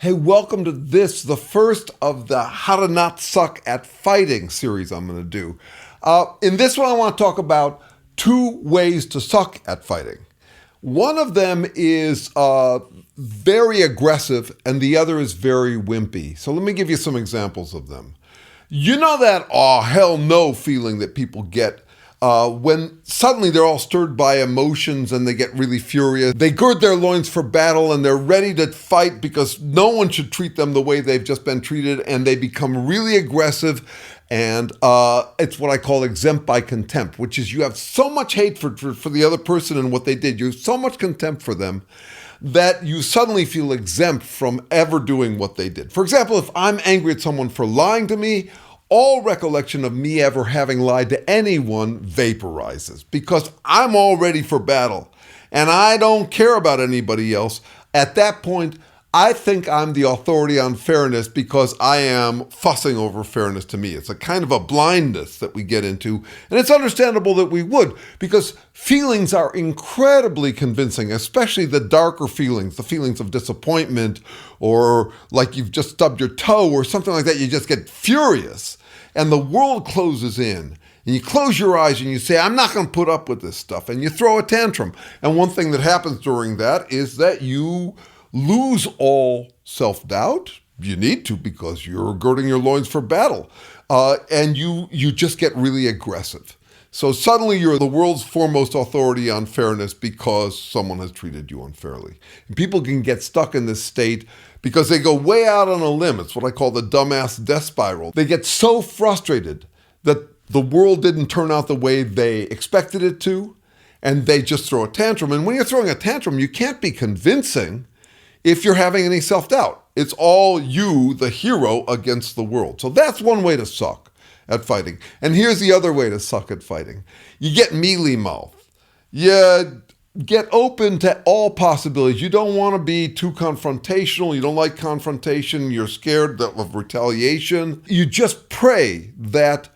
Hey, welcome to the first of the How to Not Suck at Fighting series I'm going to do. In this one, I want to talk about two ways to suck at fighting. One of them is very aggressive, and the other is very wimpy. So let me give you some examples of them. You know that oh hell no feeling that people get when suddenly they're all stirred by emotions and they get really furious. They gird their loins for battle and they're ready to fight because no one should treat them the way they've just been treated, and they become really aggressive. And it's what I call exempt by contempt, which is you have so much hate for the other person and what they did. You have so much contempt for them that you suddenly feel exempt from ever doing what they did. For example, if I'm angry at someone for lying to me, all recollection of me ever having lied to anyone vaporizes because I'm all ready for battle and I don't care about anybody else. At that point, I think I'm the authority on fairness because I am fussing over fairness to me. It's a kind of a blindness that we get into, and it's understandable that we would, because feelings are incredibly convincing, especially the darker feelings, the feelings of disappointment, or like you've just stubbed your toe or something like that. You just get furious and the world closes in. And you close your eyes and you say, I'm not going to put up with this stuff. And you throw a tantrum. And one thing that happens during that is that you lose all self-doubt. You need to, because you're girding your loins for battle. And you just get really aggressive. So suddenly you're the world's foremost authority on fairness because someone has treated you unfairly. And people can get stuck in this state because they go way out on a limb. It's what I call the dumbass death spiral. They get so frustrated that the world didn't turn out the way they expected it to, and they just throw a tantrum. And when you're throwing a tantrum, you can't be convincing if you're having any self-doubt. It's all you, the hero, against the world. So that's one way to suck at fighting. And here's the other way to suck at fighting. You get mealy mouth. You get open to all possibilities. You don't want to be too confrontational. You don't like confrontation. You're scared of retaliation. You just pray that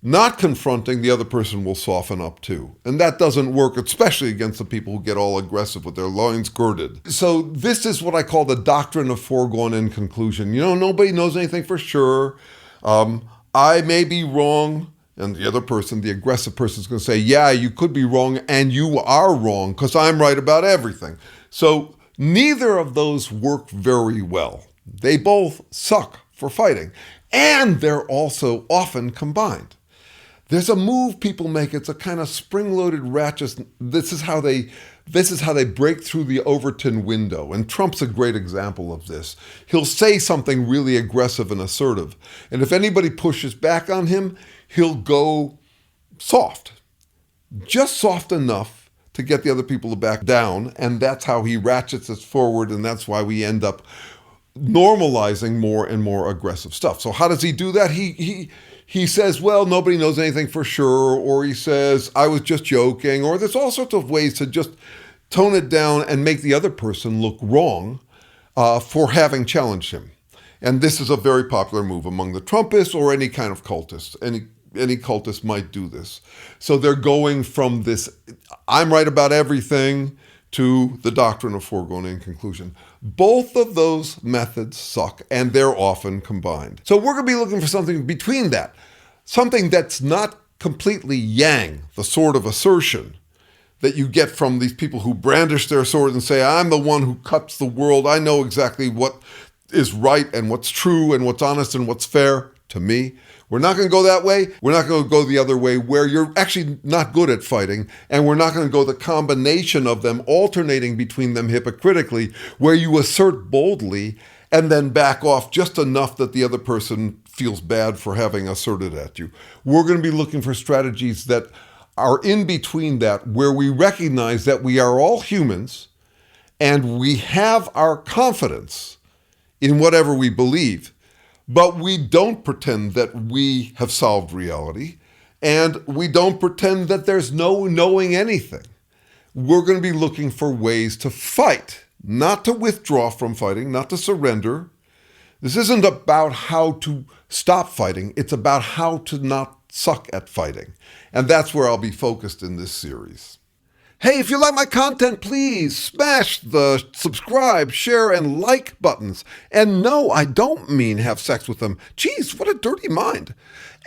not confronting the other person will soften up too. And that doesn't work, especially against the people who get all aggressive with their loins girded. So this is what I call the doctrine of foregone Inconclusion. You know, nobody knows anything for sure. I may be wrong. And the other person, the aggressive person, is going to say, yeah, you could be wrong and you are wrong because I'm right about everything. So neither of those work very well. They both suck for fighting. And they're also often combined. There's a move people make. It's a kind of spring-loaded ratchet. This is how they break through the Overton window. And Trump's a great example of this. He'll say something really aggressive and assertive. And if anybody pushes back on him, he'll go soft. Just soft enough to get the other people to back down. And that's how he ratchets us forward. And that's why we end up normalizing more and more aggressive stuff. So how does he do that? He says, well, nobody knows anything for sure, or he says, I was just joking, or there's all sorts of ways to just tone it down and make the other person look wrong for having challenged him. And this is a very popular move among the Trumpists or any kind of cultist. Any cultist might do this. So they're going from this, I'm right about everything, to the doctrine of foregone Inconclusion. Both of those methods suck, and they're often combined. So we're going to be looking for something between that, something that's not completely yang, the sort of assertion that you get from these people who brandish their swords and say, I'm the one who cuts the world. I know exactly what is right and what's true and what's honest and what's fair to me. We're not going to go that way. We're not going to go the other way where you're actually not good at fighting. And we're not going to go the combination of them, alternating between them hypocritically, where you assert boldly and then back off just enough that the other person feels bad for having asserted at you. We're going to be looking for strategies that are in between that, where we recognize that we are all humans and we have our confidence in whatever we believe. But we don't pretend that we have solved reality, and we don't pretend that there's no knowing anything. We're going to be looking for ways to fight, not to withdraw from fighting, not to surrender. This isn't about how to stop fighting. It's about how to not suck at fighting. And that's where I'll be focused in this series. Hey, if you like my content, please smash the subscribe, share, and like buttons. And no, I don't mean have sex with them. Jeez, what a dirty mind.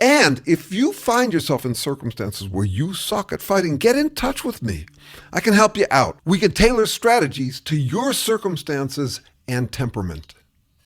And if you find yourself in circumstances where you suck at fighting, get in touch with me. I can help you out. We can tailor strategies to your circumstances and temperament.